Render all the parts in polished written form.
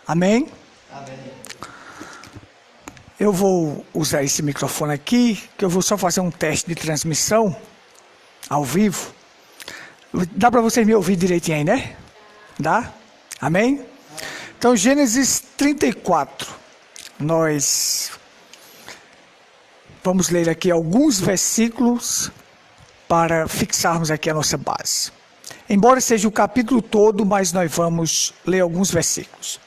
Amém? Amém. Eu vou usar esse microfone aqui, que eu vou só fazer um teste de transmissão ao vivo. Dá para vocês me ouvir direitinho aí, né? Dá? Amém? Então, Gênesis 34. Nós vamos ler aqui alguns versículos para fixarmos aqui a nossa base. Embora seja o capítulo todo, mas nós vamos ler alguns versículos.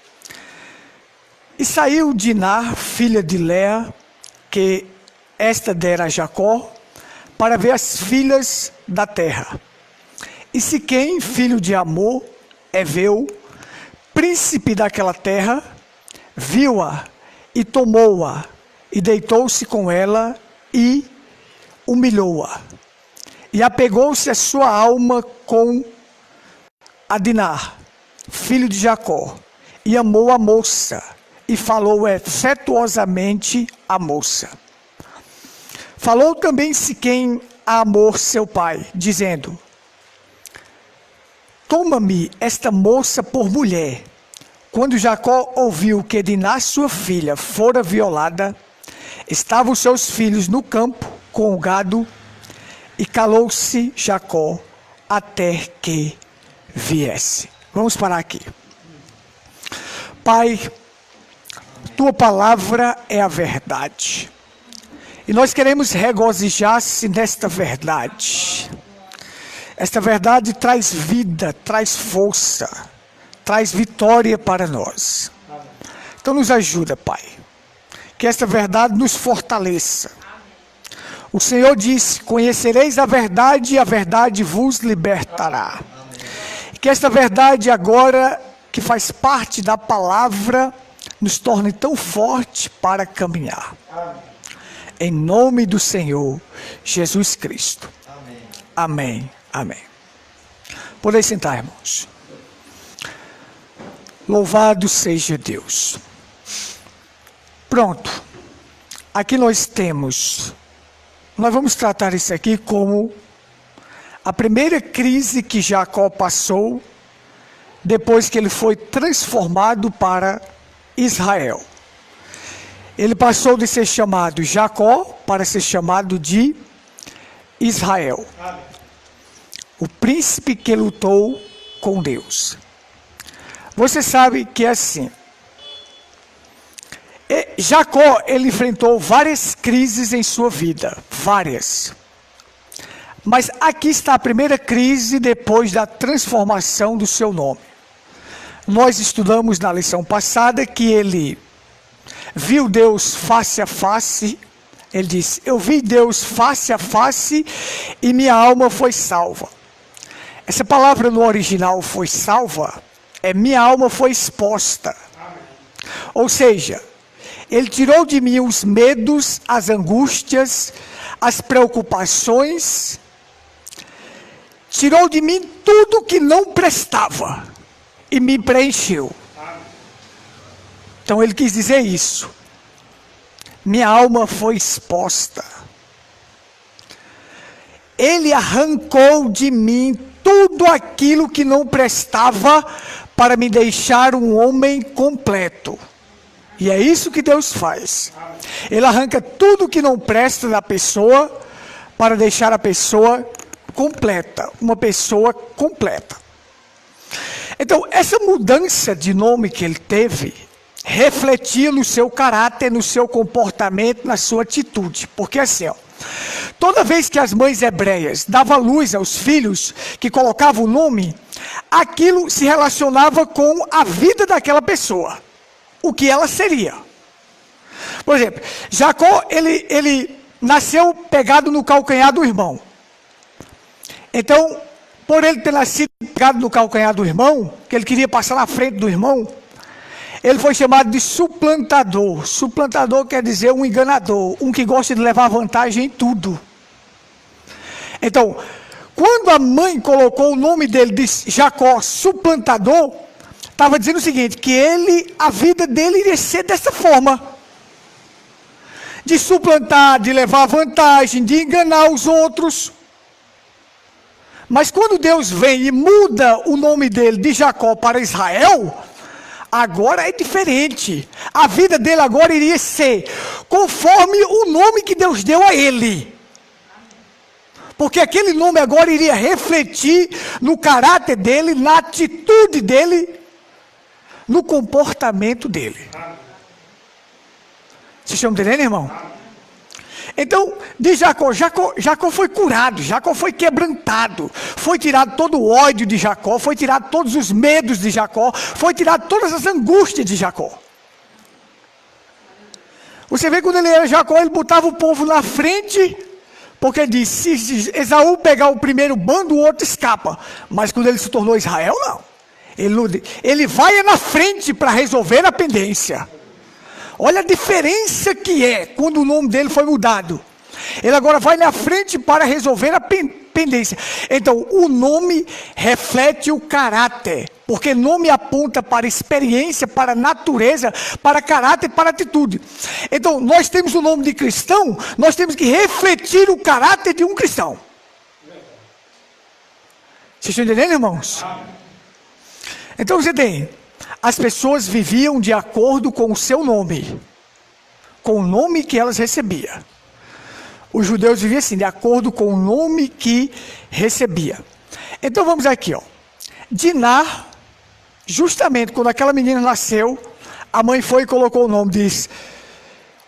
E saiu Diná, filha de Lea, que esta dera a Jacó, para ver as filhas da terra. E Siquém, filho de Amor, Eveu, príncipe daquela terra, viu-a e tomou-a, e deitou-se com ela e humilhou-a. E apegou-se a sua alma com Adiná, filho de Jacó, e amou a moça, e falou afetuosamente a moça. Falou também Siquém a Amor, seu pai, dizendo: toma-me esta moça por mulher. Quando Jacó ouviu que Diná, sua filha, fora violada, estavam seus filhos no campo com o gado, e calou-se Jacó até que viesse. Vamos parar aqui. Pai, tua palavra é a verdade. E nós queremos regozijar-se nesta verdade. Esta verdade traz vida, traz força, traz vitória para nós. Então nos ajuda, Pai. Que esta verdade nos fortaleça. O Senhor disse: conhecereis a verdade e a verdade vos libertará. Que esta verdade agora, que faz parte da palavra, nos torne tão forte para caminhar. Em nome do Senhor Jesus Cristo. Amém. Amém. Podem sentar, irmãos. Louvado seja Deus. Pronto. Aqui nós vamos tratar isso aqui como a primeira crise que Jacó passou depois que ele foi transformado para Israel. Ele passou de ser chamado Jacó para ser chamado de Israel. O príncipe que lutou com Deus. Você sabe que é assim. Jacó, ele enfrentou várias crises em sua vida. Várias. Mas aqui está a primeira crise depois da transformação do seu nome. Nós estudamos na lição passada que ele viu Deus face a face. Ele disse: eu vi Deus face a face e minha alma foi salva. Essa palavra no original, foi salva, minha alma foi exposta. Ou seja, ele tirou de mim os medos, as angústias, as preocupações, tirou de mim tudo que não prestava e me preencheu. Então ele quis dizer isso. Minha alma foi exposta. Ele arrancou de mim tudo aquilo que não prestava para me deixar um homem completo. E é isso que Deus faz. Ele arranca tudo que não presta da pessoa para deixar a pessoa completa, uma pessoa completa. Então, essa mudança de nome que ele teve refletia no seu caráter, no seu comportamento, na sua atitude. Porque assim, toda vez que as mães hebreias davam luz aos filhos que colocavam o nome, aquilo se relacionava com a vida daquela pessoa, o que ela seria. Por exemplo, Jacó, ele nasceu pegado no calcanhar do irmão. Então, por ele ter nascido pegado no calcanhar do irmão, que ele queria passar na frente do irmão, ele foi chamado de suplantador. Suplantador quer dizer um enganador, um que gosta de levar vantagem em tudo. Então, quando a mãe colocou o nome dele de Jacó, suplantador, estava dizendo o seguinte, que a vida dele iria ser dessa forma. De suplantar, de levar vantagem, de enganar os outros. Mas quando Deus vem e muda o nome dele de Jacó para Israel, Agora é diferente. A vida dele agora iria ser conforme o nome que Deus deu a ele. Porque aquele nome agora iria refletir no caráter dele, na atitude dele, no comportamento dele. Vocês estão entendendo, irmão? Então, de Jacó foi curado, Jacó foi quebrantado, foi tirado todo o ódio de Jacó, foi tirado todos os medos de Jacó, foi tirado todas as angústias de Jacó. Você vê quando ele era Jacó, ele botava o povo na frente, porque ele disse, se Esaú pegar o primeiro bando, o outro escapa. Mas quando ele se tornou Israel, não. Ele vai na frente para resolver a pendência. Olha a diferença que é quando o nome dele foi mudado. Ele agora vai na frente para resolver a pendência. Então, o nome reflete o caráter. Porque nome aponta para experiência, para natureza, para caráter, para atitude. Então, nós temos o nome de cristão, nós temos que refletir o caráter de um cristão. Vocês estão entendendo, irmãos? Então, você tem... As pessoas viviam de acordo com o seu nome, com o nome que elas recebiam. Os judeus viviam assim, de acordo com o nome que recebia. Então vamos aqui, ó. Diná, justamente quando aquela menina nasceu, a mãe foi e colocou o nome, diz,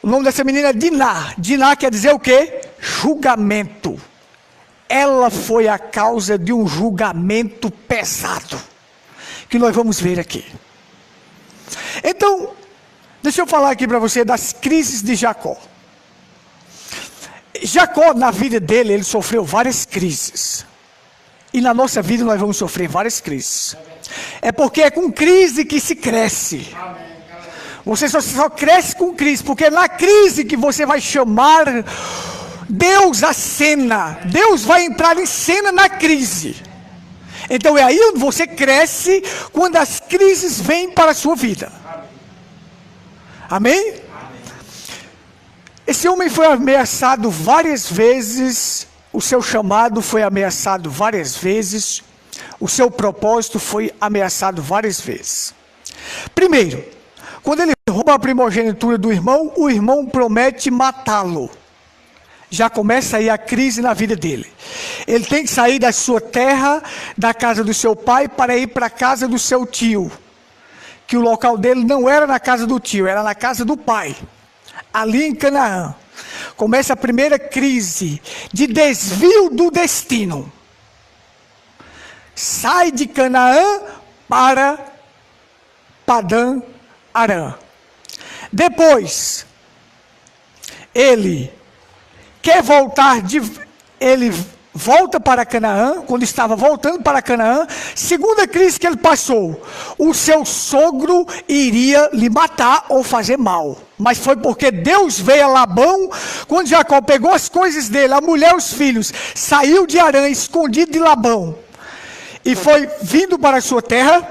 o nome dessa menina é Diná. Diná quer dizer o quê? Julgamento. Ela foi a causa de um julgamento pesado, que nós vamos ver aqui. Então, deixa eu falar aqui para você das crises de Jacó. Jacó, na vida dele, ele sofreu várias crises. E na nossa vida nós vamos sofrer várias crises. É porque é com crise que se cresce. Você só cresce com crise, porque é na crise que você vai chamar Deus à cena. Deus vai entrar em cena na crise. Então é aí onde você cresce, quando as crises vêm para a sua vida. Amém? Esse homem foi ameaçado várias vezes, o seu chamado foi ameaçado várias vezes, o seu propósito foi ameaçado várias vezes. Primeiro, quando ele rouba a primogenitura do irmão, o irmão promete matá-lo. Já começa aí a crise na vida dele. Ele tem que sair da sua terra, da casa do seu pai, para ir para a casa do seu tio. Que o local dele não era na casa do tio, era na casa do pai. Ali em Canaã. Começa a primeira crise de desvio do destino. Sai de Canaã para Padã Arã. Depois, ele volta para Canaã. Quando estava voltando para Canaã, segunda crise que ele passou, o seu sogro iria lhe matar ou fazer mal, mas foi porque Deus veio a Labão. Quando Jacó pegou as coisas dele, a mulher, os filhos, saiu de Harã, escondido de Labão, e foi vindo para a sua terra.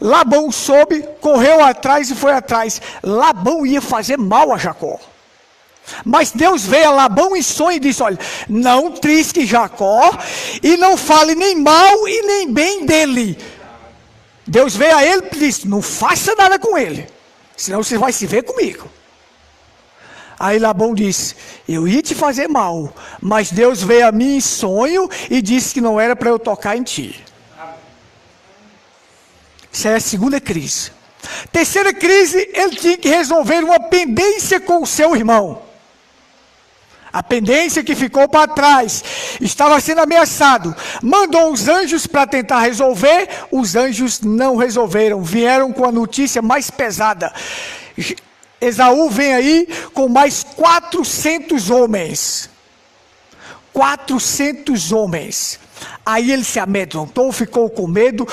Labão soube, correu atrás e foi atrás. Labão ia fazer mal a Jacó. Mas Deus veio a Labão em sonho e disse, olha, não trisque Jacó e não fale nem mal e nem bem dele. Deus veio a ele e disse, não faça nada com ele, senão você vai se ver comigo. Aí Labão disse, eu ia te fazer mal, mas Deus veio a mim em sonho e disse que não era para eu tocar em ti. Essa é a segunda crise. Terceira crise, ele tinha que resolver uma pendência com o seu irmão. A pendência que ficou para trás, estava sendo ameaçado. Mandou os anjos para tentar resolver, os anjos não resolveram, vieram com a notícia mais pesada. Esaú vem aí com mais 400 homens. 400 homens. Aí ele se amedrontou, ficou com medo,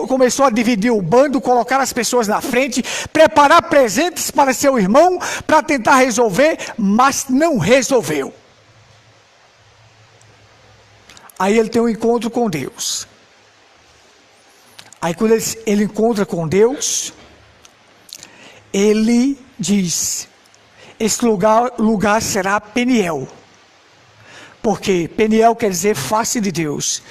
começou a dividir o bando, colocar as pessoas na frente, preparar presentes para seu irmão, para tentar resolver, mas não resolveu. Aí ele tem um encontro com Deus. Aí quando ele encontra com Deus, ele diz, esse lugar será Peniel. Porque Peniel quer dizer face de Deus.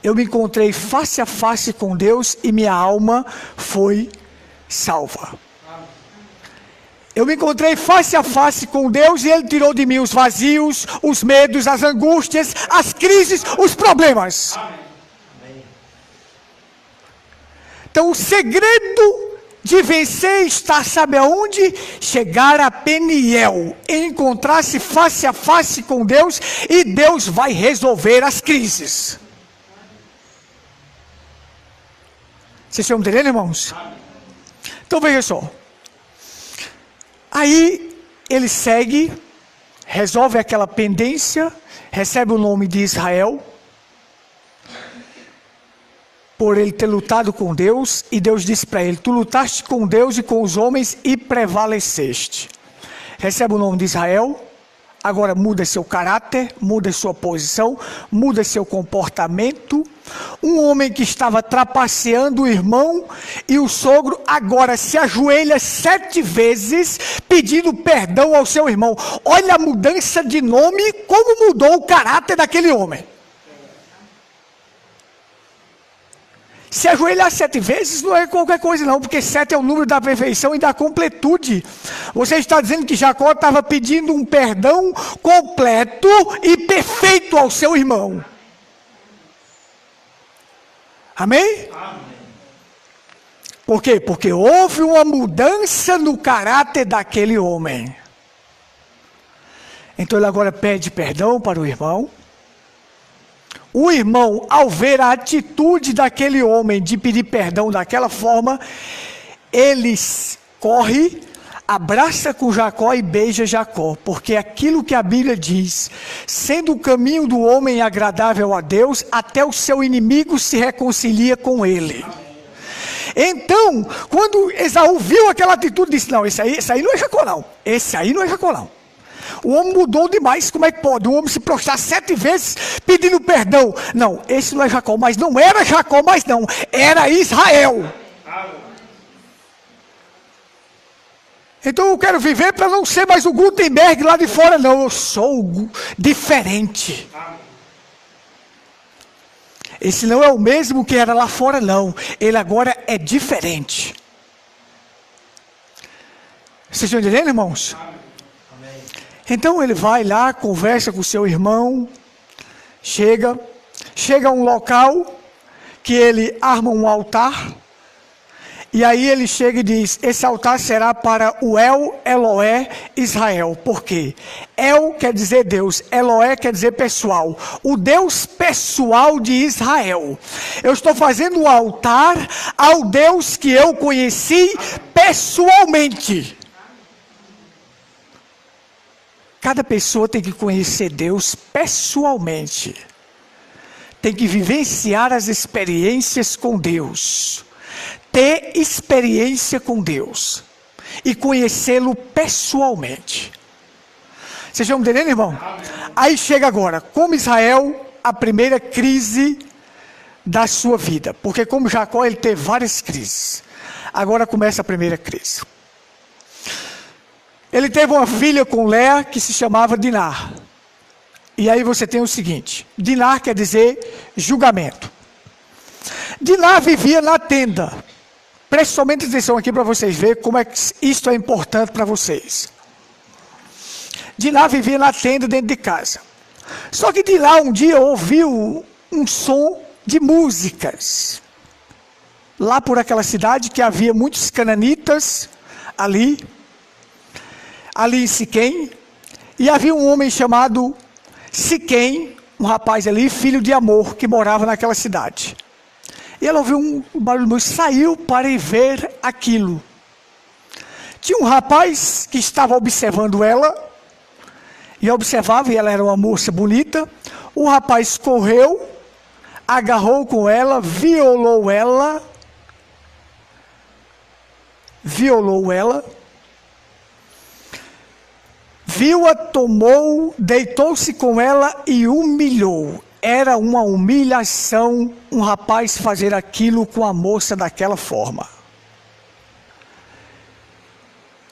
Eu me encontrei face a face com Deus e minha alma foi salva. Eu me encontrei face a face com Deus e Ele tirou de mim os vazios, os medos, as angústias, as crises, os problemas. Então o segredo de vencer está, sabe aonde? Chegar a Peniel, encontrar-se face a face com Deus e Deus vai resolver as crises. Vocês estão entendendo, irmãos? Então veja só. Aí ele segue, resolve aquela pendência, recebe o nome de Israel, por ele ter lutado com Deus, e Deus disse para ele: tu lutaste com Deus e com os homens e prevaleceste. Recebe o nome de Israel, agora muda seu caráter, muda sua posição, muda seu comportamento. Um homem que estava trapaceando o irmão e o sogro, agora se ajoelha 7 vezes pedindo perdão ao seu irmão. Olha a mudança de nome, como mudou o caráter daquele homem. Se ajoelhar 7 vezes não é qualquer coisa não, porque 7 é o número da perfeição e da completude. Você está dizendo que Jacó estava pedindo um perdão completo e perfeito ao seu irmão. Amém? Amém. Por quê? Porque houve uma mudança no caráter daquele homem. Então ele agora pede perdão para o irmão. O irmão, ao ver a atitude daquele homem de pedir perdão daquela forma, ele corre, abraça com Jacó e beija Jacó, porque aquilo que a Bíblia diz: sendo o caminho do homem agradável a Deus, até o seu inimigo se reconcilia com ele. Então, quando Esaú viu aquela atitude, disse: não, esse aí não é Jacó não, esse aí não é Jacó não. O homem mudou demais, como é que pode? O homem se prostrar 7 vezes pedindo perdão. Não, esse não é Jacó, mas não era Jacó, mas não, era Israel. Então eu quero viver para não ser mais o Gutenberg lá de fora, não. Eu sou diferente. Esse não é o mesmo que era lá fora, não. Ele agora é diferente. Vocês estão entendendo, irmãos? Então ele vai lá, conversa com o seu irmão, chega a um local que ele arma um altar, e aí ele chega e diz: esse altar será para o El Eloé Israel. Por quê? El quer dizer Deus, Eloé quer dizer pessoal, o Deus pessoal de Israel. Eu estou fazendo um altar ao Deus que eu conheci pessoalmente. Cada pessoa tem que conhecer Deus pessoalmente. Tem que vivenciar as experiências com Deus. Ter experiência com Deus. E conhecê-lo pessoalmente. Vocês estão entendendo, irmão? Aí chega agora, como Israel, a primeira crise da sua vida. Porque como Jacó, ele teve várias crises. Agora começa a primeira crise. Ele teve uma filha com Léa que se chamava Dinar. E aí você tem o seguinte: Dinar quer dizer julgamento. Dinar vivia na tenda. Preste somente atenção aqui para vocês verem como é que isto é importante para vocês. Dinar vivia na tenda dentro de casa. Só que Dinar um dia ouviu um som de músicas. Lá por aquela cidade que havia muitos cananitas ali em Siquém, e havia um homem chamado Siquém, um rapaz ali, filho de Amor, que morava naquela cidade. E ela ouviu um barulho, saiu para ir ver aquilo. Tinha um rapaz que estava observando ela, e observava, e ela era uma moça bonita. O rapaz correu, agarrou com ela, violou ela, viu-a, tomou, deitou-se com ela e humilhou. Era uma humilhação um rapaz fazer aquilo com a moça daquela forma.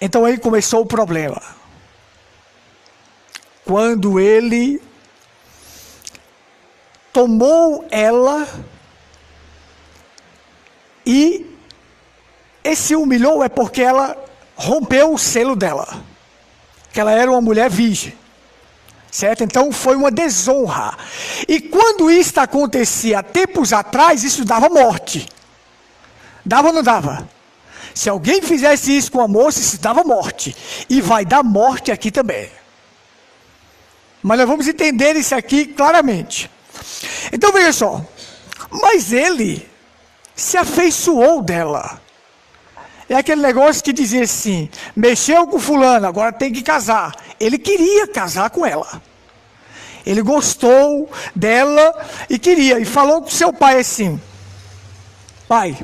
Então aí começou o problema. Quando ele tomou ela e esse humilhou é porque ela rompeu o selo dela, que ela era uma mulher virgem, certo? Então foi uma desonra. E quando isso acontecia tempos atrás, isso dava morte. Dava ou não dava? Se alguém fizesse isso com a moça, isso dava morte. E vai dar morte aqui também. Mas nós vamos entender isso aqui claramente. Então veja só. Mas ele se afeiçoou dela. É aquele negócio que dizia assim, mexeu com fulano, agora tem que casar. Ele queria casar com ela. Ele gostou dela e queria. E falou com seu pai assim, pai,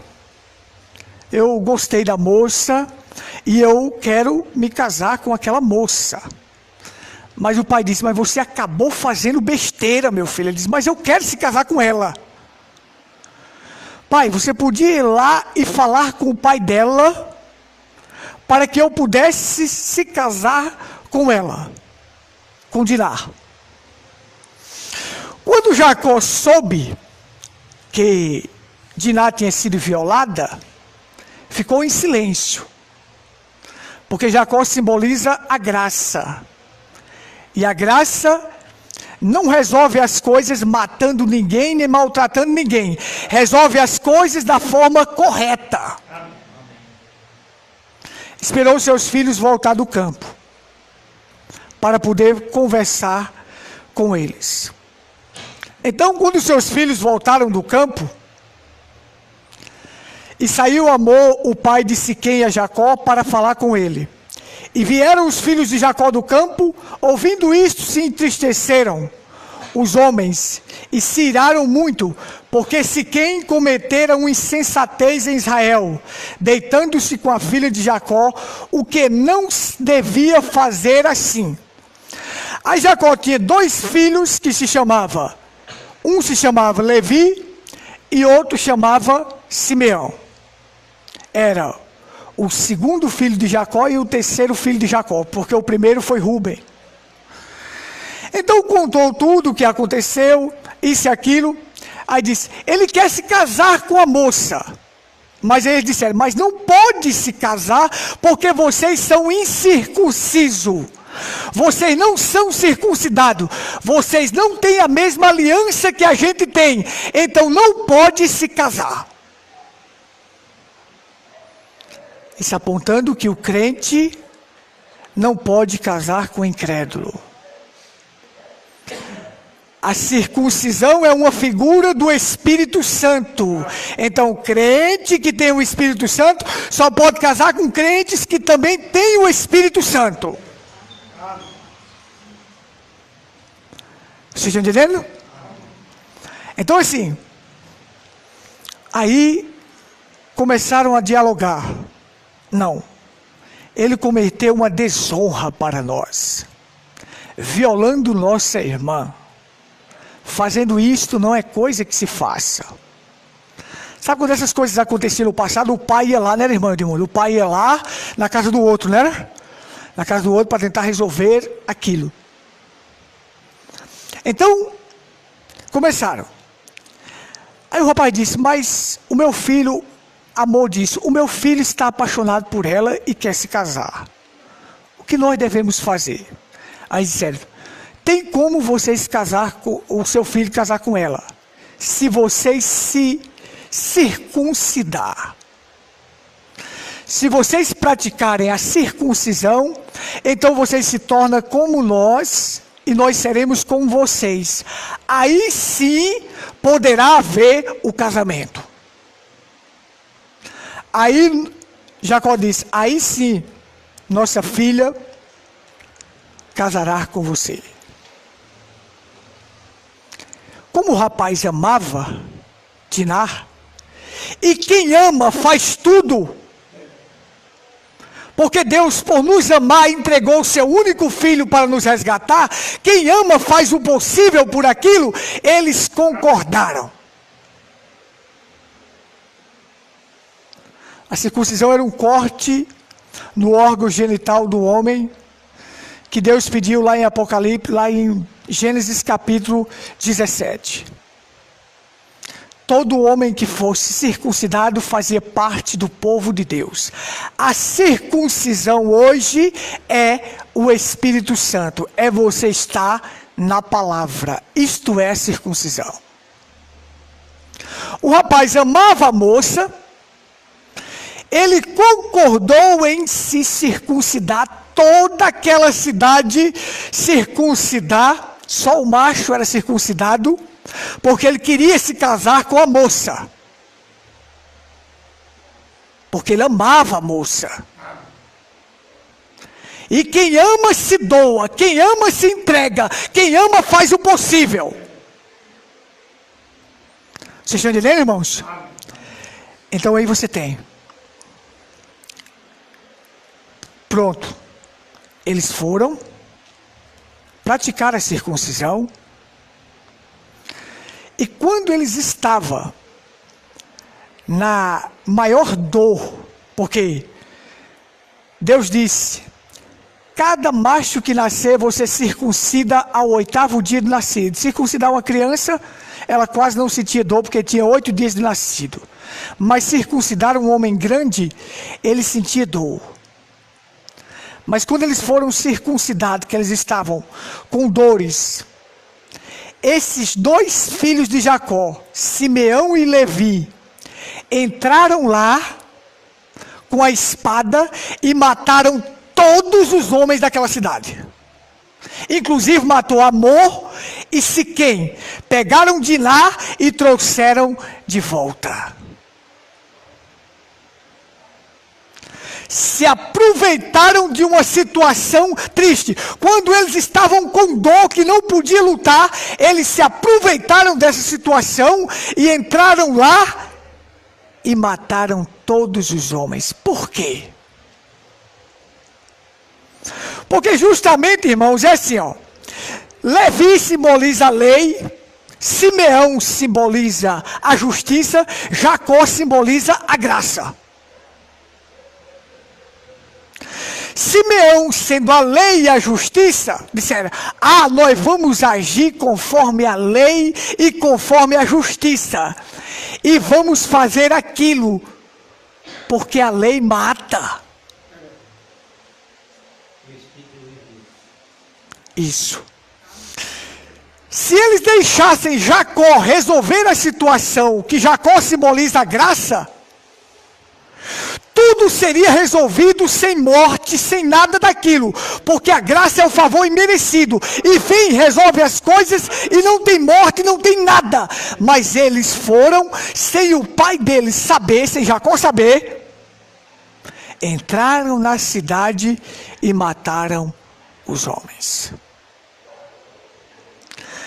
eu gostei da moça e eu quero me casar com aquela moça. Mas o pai disse, mas você acabou fazendo besteira, meu filho. Ele disse, mas eu quero se casar com ela. Pai, você podia ir lá e falar com o pai dela para que eu pudesse se casar com ela, com Diná. Quando Jacó soube que Diná tinha sido violada, ficou em silêncio, porque Jacó simboliza a graça. E a graça não resolve as coisas matando ninguém, nem maltratando ninguém. Resolve as coisas da forma correta. Esperou seus filhos voltar do campo, para poder conversar com eles. Então, quando seus filhos voltaram do campo, e saiu Amor, o pai de Siquém, a Jacó, para falar com ele. E vieram os filhos de Jacó do campo, ouvindo isto, se entristeceram os homens, e se iraram muito, porque Siquém cometera uma insensatez em Israel, deitando-se com a filha de Jacó, o que não devia fazer assim. Aí Jacó tinha 2 filhos que se chamava, um se chamava Levi, e outro chamava Simeão. Era o segundo filho de Jacó e o terceiro filho de Jacó, porque o primeiro foi Rúben. Então contou tudo o que aconteceu, isso e aquilo. Aí disse, ele quer se casar com a moça. Mas eles disseram, mas não pode se casar porque vocês são incircuncisos. Vocês não são circuncidados. Vocês não têm a mesma aliança que a gente tem. Então não pode se casar. Isso apontando que o crente não pode casar com o incrédulo. A circuncisão é uma figura do Espírito Santo. Então, o crente que tem o Espírito Santo só pode casar com crentes que também têm o Espírito Santo. Vocês estão entendendo? Então, assim, aí começaram a dialogar. Não, ele cometeu uma desonra para nós, violando nossa irmã. Fazendo isto não é coisa que se faça. Sabe quando essas coisas aconteciam no passado? O pai ia lá, não era, irmão Edmundo? O pai ia lá na casa do outro, não era? Na casa do outro para tentar resolver aquilo. Então, começaram. Aí o rapaz disse, mas o meu filho, Amor disse, o meu filho está apaixonado por ela e quer se casar. O que nós devemos fazer? Aí disseram, tem como vocês casar com o seu filho casar com ela, se vocês se circuncidar. Se vocês praticarem a circuncisão, então vocês se tornam como nós e nós seremos como vocês. Aí sim poderá haver o casamento. Aí Jacó disse, aí sim nossa filha casará com você. Como o rapaz amava Diná, e quem ama faz tudo, porque Deus, por nos amar, entregou o seu único filho para nos resgatar. Quem ama faz o possível por aquilo. Eles concordaram. A circuncisão era um corte no órgão genital do homem, que Deus pediu lá em Apocalipse, lá em Gênesis capítulo 17. todo homem que fosse circuncidado fazia parte do povo de Deus. A circuncisão hoje é o Espírito Santo, é você estar na palavra, isto é circuncisão. O rapaz amava a moça, ele concordou em se circuncidar, toda aquela cidade circuncidar, só o macho era circuncidado, porque ele queria se casar com a moça. Porque ele amava a moça. E quem ama se doa, quem ama se entrega, quem ama faz o possível. Vocês estão entendendo, irmãos? Então aí você tem. Pronto. Eles foram praticar a circuncisão. E quando eles estavam na maior dor, porque Deus disse, cada macho que nascer, você circuncida ao 8º dia de nascido. Circuncidar uma criança, ela quase não sentia dor, porque tinha 8 dias de nascido. Mas circuncidar um homem grande, ele sentia dor. Mas quando eles foram circuncidados, que eles estavam com dores, esses 2 filhos de Jacó, Simeão e Levi, entraram lá com a espada e mataram todos os homens daquela cidade. Inclusive matou Amor e Siquém. Pegaram de lá e trouxeram de volta. Se aproveitaram de uma situação triste. Quando eles estavam com dor, que não podiam lutar, eles se aproveitaram dessa situação e entraram lá e mataram todos os homens. Por quê? Porque justamente, irmãos, é assim, ó. Levi simboliza a lei, Simeão simboliza a justiça, Jacó simboliza a graça. Simeão, sendo a lei e a justiça, disseram, nós vamos agir conforme a lei e conforme a justiça. E vamos fazer aquilo, porque a lei mata. Isso. Se eles deixassem Jacó resolver a situação, que Jacó simboliza a graça, tudo seria resolvido sem morte, sem nada daquilo, porque a graça é o favor imerecido, e vem, resolve as coisas, e não tem morte, não tem nada. Mas eles foram, sem o pai deles saber, sem Jacó saber, entraram na cidade e mataram os homens.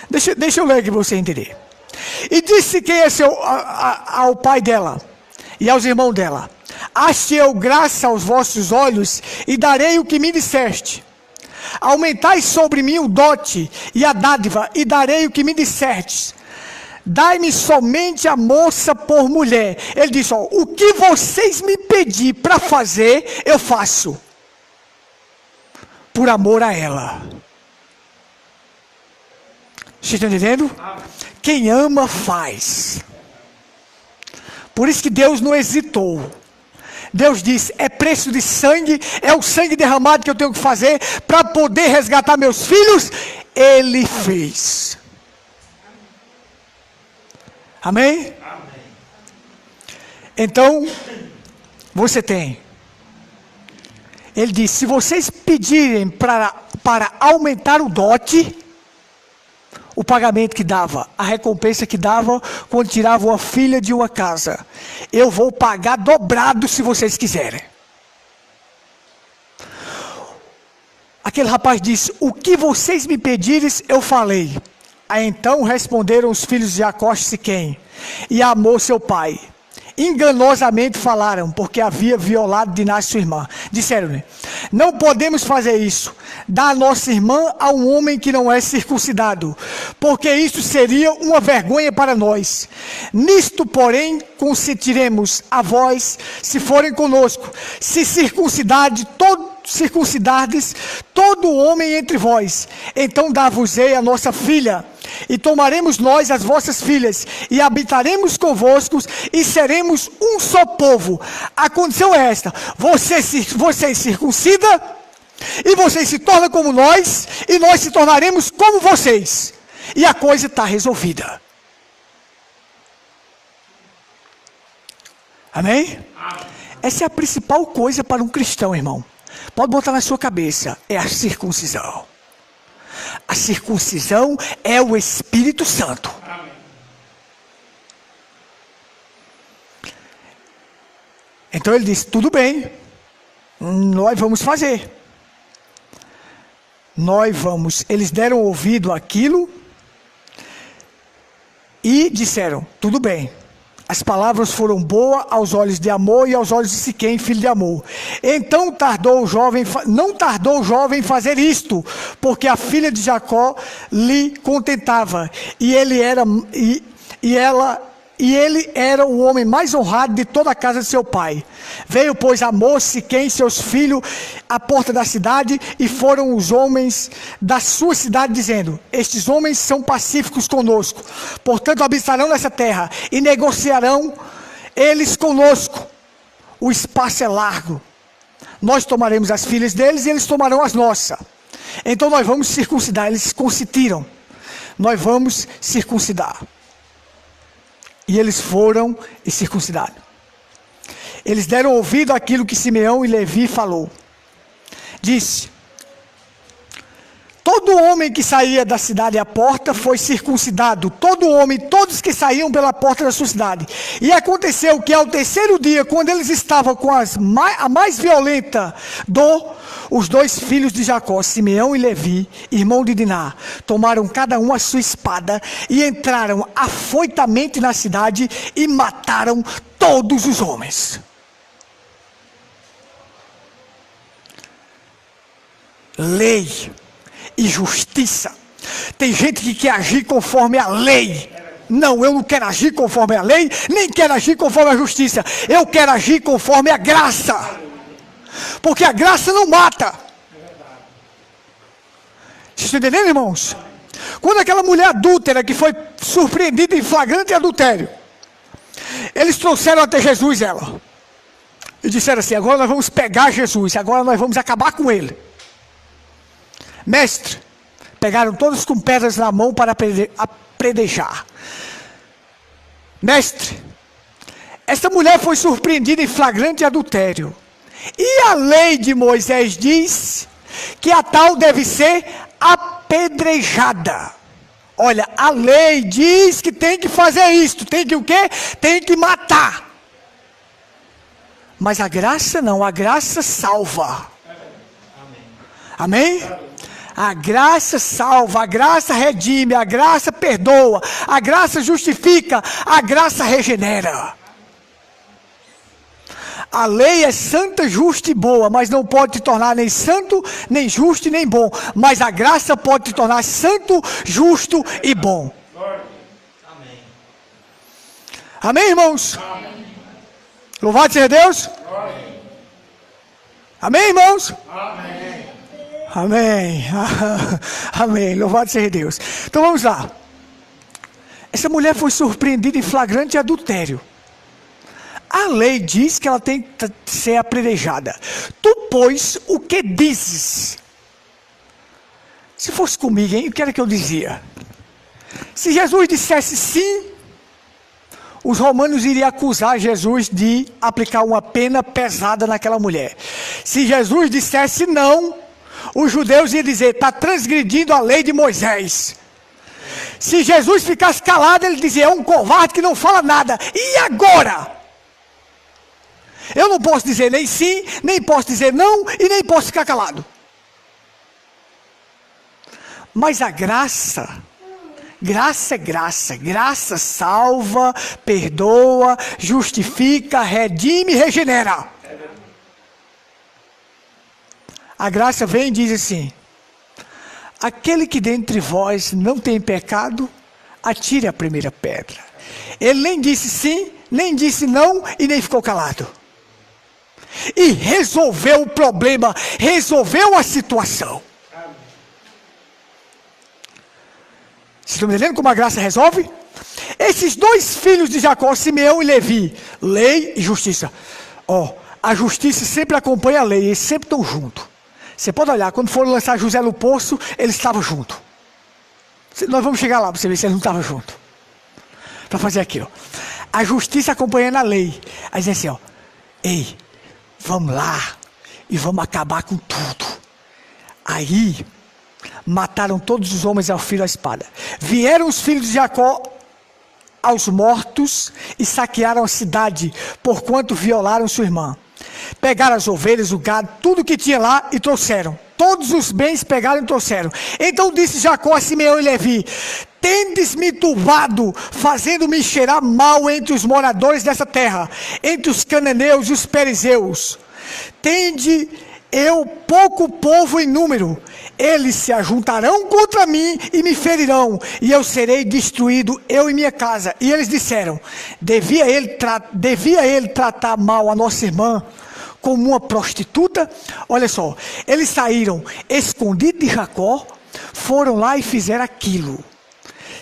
Deixa eu ler aqui para você entender. E disse quem é ao pai dela e aos irmãos dela: achei eu graça aos vossos olhos e darei o que me disseste. Aumentai sobre mim o dote e a dádiva e darei o que me dissestes. Dai-me somente a moça por mulher. Ele disse, o que vocês me pedir para fazer, eu faço. Por amor a ela. Vocês estão entendendo? Quem ama, faz. Por isso que Deus não hesitou. Deus disse, é preço de sangue, é o sangue derramado que eu tenho que fazer para poder resgatar meus filhos. Ele fez. Amém? Amém. Então, você tem. Ele disse, se vocês pedirem para aumentar o dote, o pagamento que dava, a recompensa que dava quando tirava uma filha de uma casa, eu vou pagar dobrado se vocês quiserem. Aquele rapaz disse, o que vocês me pedires, eu falei. Aí então responderam os filhos de Jacó e Siquém, e Amor seu pai. Enganosamente falaram, porque havia violado Diná sua irmã. Disseram-lhe, não podemos fazer isso, dar a nossa irmã a um homem que não é circuncidado, porque isso seria uma vergonha para nós. Nisto, porém, consentiremos a vós, se forem conosco, se circuncidardes todo homem entre vós, então dar-vos-ei a nossa filha. E tomaremos nós as vossas filhas, e habitaremos convosco, e seremos um só povo. A condição é esta: vocês circuncidam, e vocês se tornam como nós, e nós se tornaremos como vocês. E a coisa está resolvida. Amém? Essa é a principal coisa para um cristão, irmão. Pode botar na sua cabeça: é a circuncisão. A circuncisão é o Espírito Santo. Então ele disse: tudo bem, nós vamos fazer. Eles deram ouvido àquilo e disseram: tudo bem. As palavras foram boas aos olhos de Amor e aos olhos de Siquém, filho de Amor. Então não tardou o jovem fazer isto, porque a filha de Jacó lhe contentava, e ele era o homem mais honrado de toda a casa de seu pai. Veio, pois, Amor, Siquém, seus filhos, à porta da cidade, e foram os homens da sua cidade, dizendo: estes homens são pacíficos conosco, portanto habitarão nessa terra, e negociarão eles conosco. O espaço é largo, nós tomaremos as filhas deles, e eles tomarão as nossas. Então nós vamos circuncidar. Eles consentiram: nós vamos circuncidar. E eles foram e circuncidaram. Eles deram ouvido àquilo que Simeão e Levi falou. Disse: todo homem que saía da cidade à porta foi circuncidado. Todo homem, todos que saíam pela porta da sua cidade. E aconteceu que ao terceiro dia, quando eles estavam com a mais violenta dor, os dois filhos de Jacó, Simeão e Levi, irmão de Diná, tomaram cada um a sua espada e entraram afoitamente na cidade e mataram todos os homens. Lei e justiça. Tem gente que quer agir conforme a lei. Não, eu não quero agir conforme a lei, nem quero agir conforme a justiça. Eu quero agir conforme a graça. Porque a graça não mata. Vocês estão entendendo, irmãos? Quando aquela mulher adúltera que foi surpreendida em flagrante adultério, eles trouxeram até Jesus ela. E disseram assim: agora nós vamos pegar Jesus, agora nós vamos acabar com ele. Mestre, pegaram todos com pedras na mão para apedrejar. Mestre, essa mulher foi surpreendida em flagrante adultério. E a lei de Moisés diz que a tal deve ser apedrejada. Olha, a lei diz que tem que fazer isto, tem que o quê? Tem que matar. Mas a graça não, a graça salva. Amém? A graça salva, a graça redime, a graça perdoa, a graça justifica, a graça regenera. A lei é santa, justa e boa, mas não pode te tornar nem santo, nem justo e nem bom. Mas a graça pode te tornar santo, justo e bom. Amém. Amém, irmãos? Amém. Louvado seja Deus. Amém. Amém, irmãos? Amém. Amém. Amém. Louvado seja Deus. Então vamos lá. Essa mulher foi surpreendida em flagrante adultério. A lei diz que ela tem que ser apedrejada. Tu, pois, o que dizes? Se fosse comigo, hein, o que era que eu dizia? Se Jesus dissesse sim, os romanos iriam acusar Jesus de aplicar uma pena pesada naquela mulher. Se Jesus dissesse não, os judeus iam dizer: está transgredindo a lei de Moisés. Se Jesus ficasse calado, ele dizia: é um covarde que não fala nada. E agora? Eu não posso dizer nem sim, nem posso dizer não e nem posso ficar calado. Mas a graça é graça. Graça salva, perdoa, justifica, redime e regenera. A graça vem e diz assim: aquele que dentre vós não tem pecado, atire a primeira pedra. Ele nem disse sim, nem disse não e nem ficou calado. E resolveu o problema, resolveu a situação. estão entendendo como a graça resolve? Esses dois filhos de Jacó, Simeão e Levi, lei e justiça. A justiça sempre acompanha a lei, eles sempre estão juntos. Você pode olhar, quando foram lançar José no poço, eles estavam juntos. Nós vamos chegar lá para você ver se eles não estavam juntos. Para fazer aquilo. A justiça acompanhando a lei. Aí diz assim, ei, vamos lá e vamos acabar com tudo. Aí, mataram todos os homens ao fio da espada. Vieram os filhos de Jacó aos mortos e saquearam a cidade, porquanto violaram sua irmã. Pegaram as ovelhas, o gado, tudo que tinha lá e trouxeram. Todos os bens pegaram e trouxeram. Então disse Jacó a Simeão e Levi: tendes-me turbado, fazendo-me cheirar mal entre os moradores dessa terra, entre os cananeus e os perizeus. Tende eu pouco povo em número, eles se ajuntarão contra mim e me ferirão, e eu serei destruído, eu e minha casa. E eles disseram: devia ele tratar mal a nossa irmã como uma prostituta? Olha só, eles saíram escondidos de Jacó, foram lá e fizeram aquilo.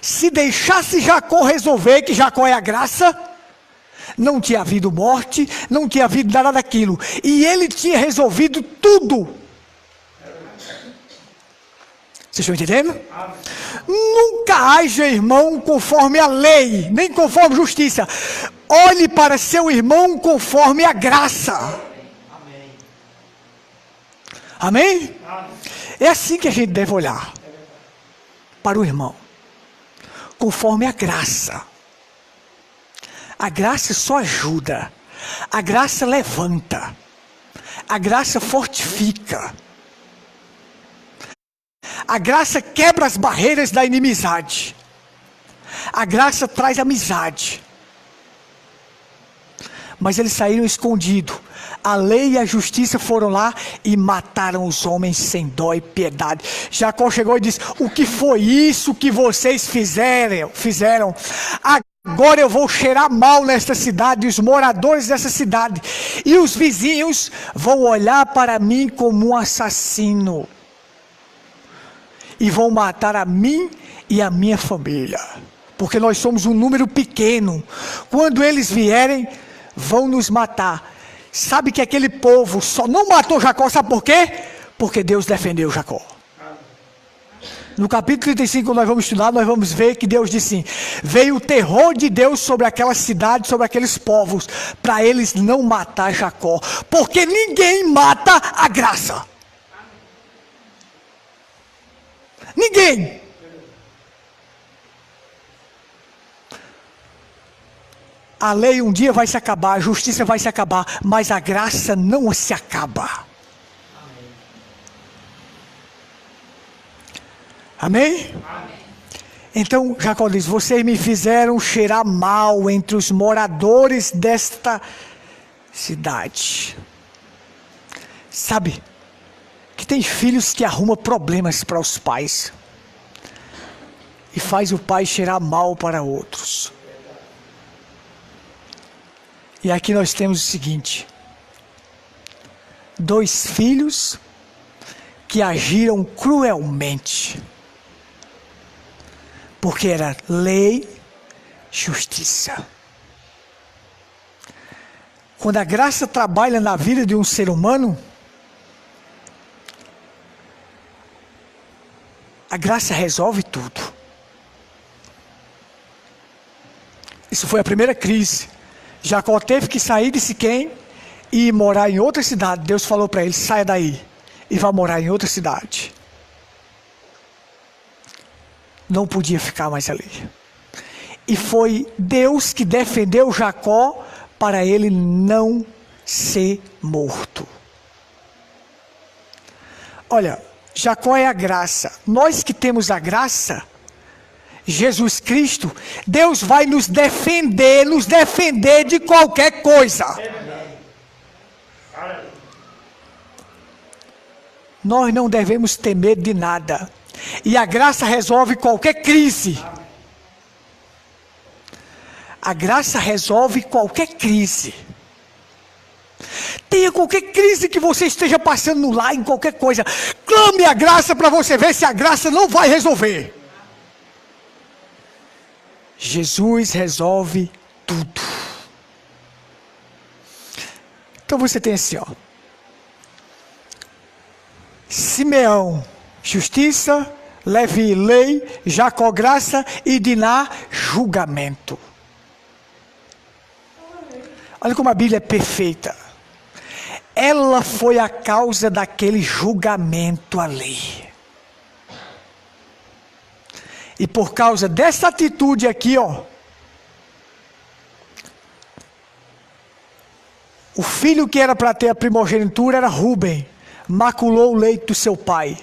Se deixasse Jacó resolver, que Jacó é a graça, não tinha havido morte, não tinha havido nada daquilo. E ele tinha resolvido tudo. Vocês estão entendendo? Nunca haja irmão conforme a lei, nem conforme a justiça. Olhe para seu irmão conforme a graça. Amém? É assim que a gente deve olhar para o irmão, conforme a graça. A graça só ajuda, a graça levanta, a graça fortifica, a graça quebra as barreiras da inimizade, a graça traz amizade. Mas eles saíram escondidos. A lei e a justiça foram lá e mataram os homens sem dó e piedade. Jacó chegou e disse: o que foi isso que vocês fizeram? Agora eu vou cheirar mal nesta cidade, os moradores dessa cidade, e os vizinhos vão olhar para mim como um assassino, e vão matar a mim e a minha família, porque nós somos um número pequeno. Quando eles vierem, vão nos matar. Sabe que aquele povo só não matou Jacó, sabe por quê? Porque Deus defendeu Jacó. No capítulo 35, nós vamos estudar, nós vamos ver que Deus disse assim: veio o terror de Deus sobre aquela cidade, sobre aqueles povos, para eles não matar Jacó, porque ninguém mata a graça. Ninguém. A lei um dia vai se acabar, a justiça vai se acabar, mas a graça não se acaba. Amém? Amém? Então Jacó diz: vocês me fizeram cheirar mal entre os moradores desta cidade. Sabe que tem filhos que arrumam problemas para os pais e faz o pai cheirar mal para outros. E aqui nós temos o seguinte: dois filhos que agiram cruelmente, porque era lei, justiça. Quando a graça trabalha na vida de um ser humano, a graça resolve tudo. Isso foi a primeira crise. Jacó teve que sair de Siquém e ir morar em outra cidade. Deus falou para ele: saia daí e vá morar em outra cidade. Não podia ficar mais ali. E foi Deus que defendeu Jacó para ele não ser morto. Olha, Jacó é a graça. Nós que temos a graça, Jesus Cristo, Deus vai nos defender de qualquer coisa. Nós não devemos ter medo de nada. E a graça resolve qualquer crise. A graça resolve qualquer crise. Tenha qualquer crise que você esteja passando no lar, em qualquer coisa, clame a graça para você ver se a graça não vai resolver. Jesus resolve tudo. Então você tem assim, ó. Simeão, justiça. Levi, lei. Jacó, graça. E Diná, julgamento. Olha como a Bíblia é perfeita. Ela foi a causa daquele julgamento ali. E por causa dessa atitude aqui, ó, o filho que era para ter a primogenitura era Rúben, maculou o leito do seu pai.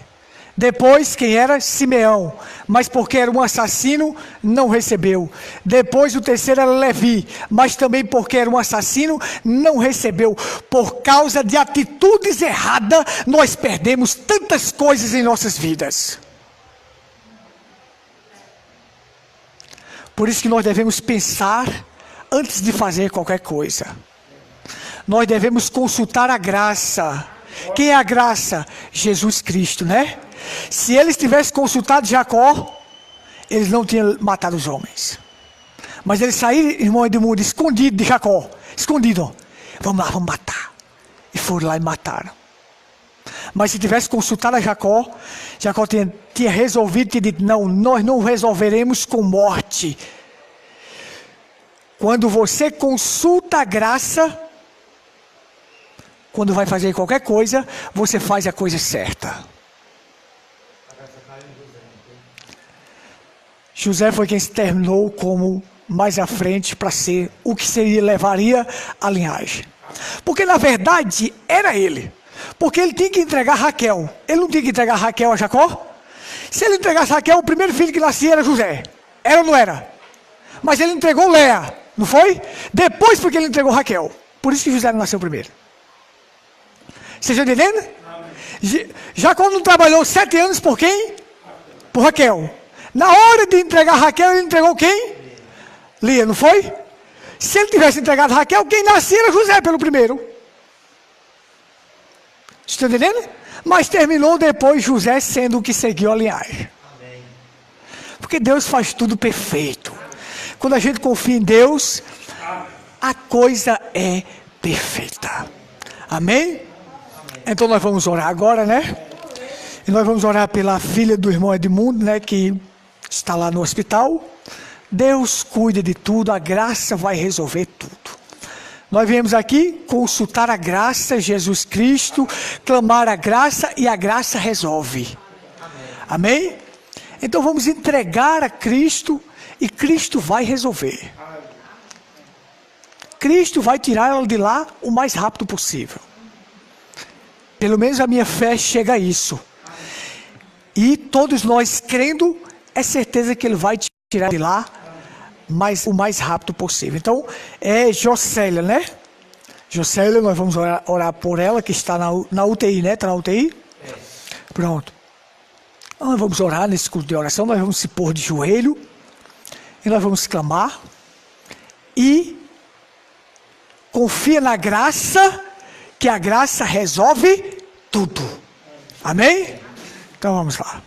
Depois, quem era? Simeão, mas porque era um assassino, não recebeu. Depois, o terceiro era Levi, mas também porque era um assassino, não recebeu. Por causa de atitudes erradas, nós perdemos tantas coisas em nossas vidas. Por isso que nós devemos pensar antes de fazer qualquer coisa. Nós devemos consultar a graça. Quem é a graça? Jesus Cristo, né? Se eles tivessem consultado Jacó, eles não tinham matado os homens. Mas eles saíram, irmão Edmundo, escondido de Jacó. Escondido. Vamos lá, vamos matar. E foram lá e mataram. Mas se tivesse consultado a Jacó, Jacó tinha resolvido, tinha dito, não, nós não resolveremos com morte. Quando você consulta a graça, quando vai fazer qualquer coisa, você faz a coisa certa. José foi quem se terminou como mais à frente para ser o que levaria a linhagem. Porque na verdade era ele. Porque ele tinha que entregar Raquel. Ele não tinha que entregar Raquel a Jacó? Se ele entregasse Raquel, o primeiro filho que nascia era José. Era ou não era? Mas ele entregou Léa, não foi? Depois porque ele entregou Raquel. Por isso que José não nasceu primeiro. Vocês estão entendendo? Jacó não trabalhou 7 anos por quem? Por Raquel. Na hora de entregar Raquel, ele entregou quem? Lia, não foi? Se ele tivesse entregado Raquel, quem nascia era José pelo primeiro. Estão entendendo? Mas terminou depois José sendo o que seguiu a linhagem. Porque Deus faz tudo perfeito. Quando a gente confia em Deus, a coisa é perfeita. Amém? Então nós vamos orar agora, né? E nós vamos orar pela filha do irmão Edmundo, né? Que está lá no hospital. Deus cuida de tudo, a graça vai resolver tudo. Nós viemos aqui consultar a graça, Jesus Cristo, clamar a graça e a graça resolve. Amém? Então vamos entregar a Cristo e Cristo vai resolver. Cristo vai tirar ela de lá o mais rápido possível. Pelo menos a minha fé chega a isso. E todos nós crendo, é certeza que Ele vai tirar de lá o mais rápido possível. Então, é Jocélia, né? Jocélia, nós vamos orar por ela, que está na UTI, né? Está na UTI? Pronto. Então, nós vamos orar nesse culto de oração, nós vamos se pôr de joelho, e nós vamos clamar, e confia na graça, que a graça resolve tudo. Amém? Então vamos lá.